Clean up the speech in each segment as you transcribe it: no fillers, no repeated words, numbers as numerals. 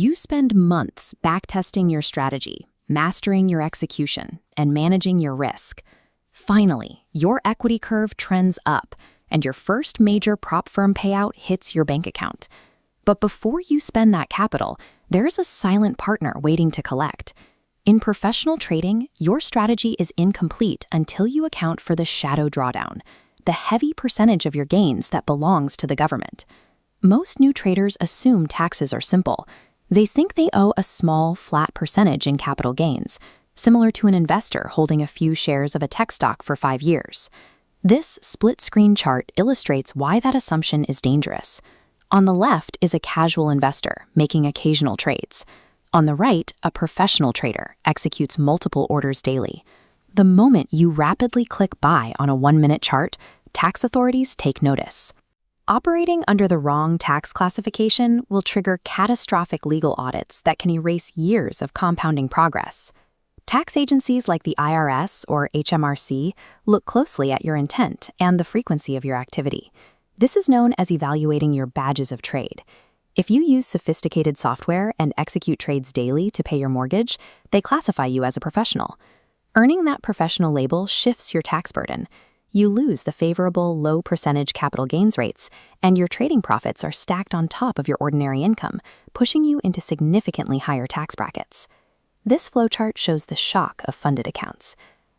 You spend months backtesting your strategy, mastering your execution, and managing your risk. Finally, your equity curve trends up, and your first major prop firm payout hits your bank account. But before you spend that capital, there is a silent partner waiting to collect. In professional trading, your strategy is incomplete until you account for the shadow drawdown, the heavy percentage of your gains that belongs to the government. Most new traders assume taxes are simple. They think they owe a small, flat percentage in capital gains, similar to an investor holding a few shares of a tech stock for 5 years. This split-screen chart illustrates why that assumption is dangerous. On the left is a casual investor making occasional trades. On the right, a professional trader executes multiple orders daily. The moment you rapidly click buy on a 1-minute chart, tax authorities take notice. Operating under the wrong tax classification will trigger catastrophic legal audits that can erase years of compounding progress. Tax agencies like the IRS or HMRC look closely at your intent and the frequency of your activity. This is known as evaluating your badges of trade. If you use sophisticated software and execute trades daily to pay your mortgage, they classify you as a professional. Earning that professional label shifts your tax burden. You lose the favorable low percentage capital gains rates, and your trading profits are stacked on top of your ordinary income, pushing you into significantly higher tax brackets. This flowchart shows the shock of funded accounts.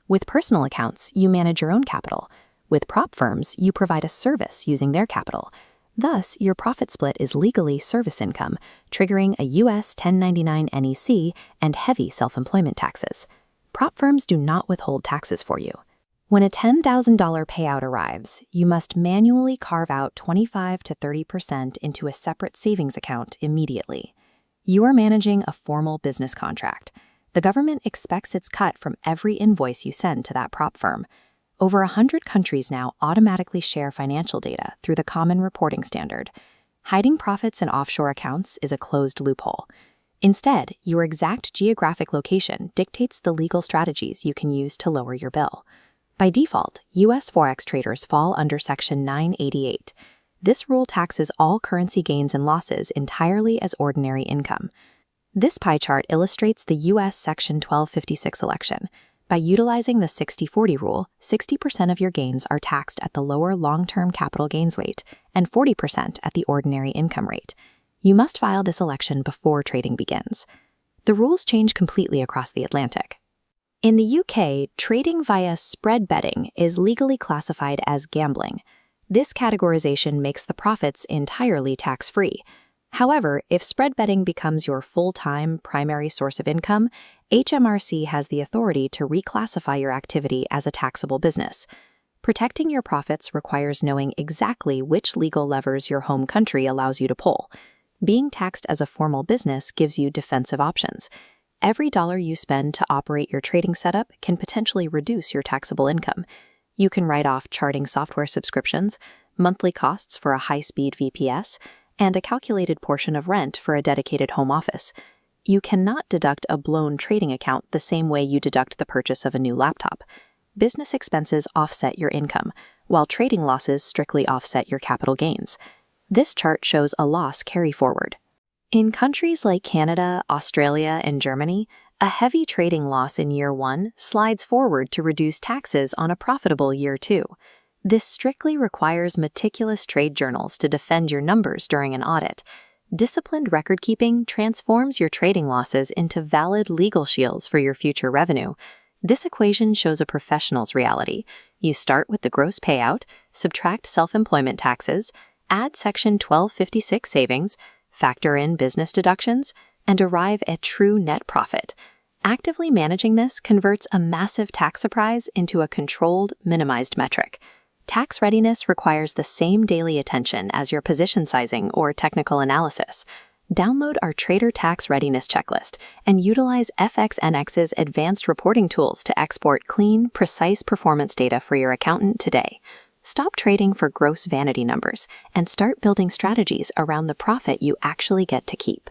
With personal accounts, you manage your own capital. With prop firms, you provide a service using their capital. Thus, your profit split is legally service income, triggering a U.S. 1099 NEC and heavy self-employment taxes. Prop firms do not withhold taxes for you. When a $10,000 payout arrives, you must manually carve out 25 to 30% into a separate savings account immediately. You are managing a formal business contract. The government expects its cut from every invoice you send to that prop firm. Over 100 countries now automatically share financial data through the Common Reporting Standard. Hiding profits in offshore accounts is a closed loophole. Instead, your exact geographic location dictates the legal strategies you can use to lower your bill. By default, U.S. Forex traders fall under Section 988. This rule taxes all currency gains and losses entirely as ordinary income. This pie chart illustrates the U.S. Section 1256 election. By utilizing the 60-40 rule, 60% of your gains are taxed at the lower long-term capital gains rate and 40% at the ordinary income rate. You must file this election before trading begins. The rules change completely across the Atlantic. In the UK, trading via spread betting is legally classified as gambling. This categorization makes the profits entirely tax-free. However, if spread betting becomes your full-time primary source of income, HMRC has the authority to reclassify your activity as a taxable business. Protecting your profits requires knowing exactly which legal levers your home country allows you to pull. Being taxed as a formal business gives you defensive options. Every dollar you spend to operate your trading setup can potentially reduce your taxable income. You can write off charting software subscriptions, monthly costs for a high-speed VPS, and a calculated portion of rent for a dedicated home office. You cannot deduct a blown trading account the same way you deduct the purchase of a new laptop. Business expenses offset your income, while trading losses strictly offset your capital gains. This chart shows a loss carry forward. In countries like Canada, Australia, and Germany, a heavy trading loss in year 1 slides forward to reduce taxes on a profitable year 2. This strictly requires meticulous trade journals to defend your numbers during an audit. Disciplined record-keeping transforms your trading losses into valid legal shields for your future revenue. This equation shows a professional's reality. You start with the gross payout, subtract self-employment taxes, add Section 1256 savings, factor in business deductions, and arrive at true net profit. Actively managing this converts a massive tax surprise into a controlled, minimized metric. Tax readiness requires the same daily attention as your position sizing or technical analysis. Download our Trader Tax Readiness Checklist and utilize FXNX's advanced reporting tools to export clean, precise performance data for your accountant today. Stop trading for gross vanity numbers and start building strategies around the profit you actually get to keep.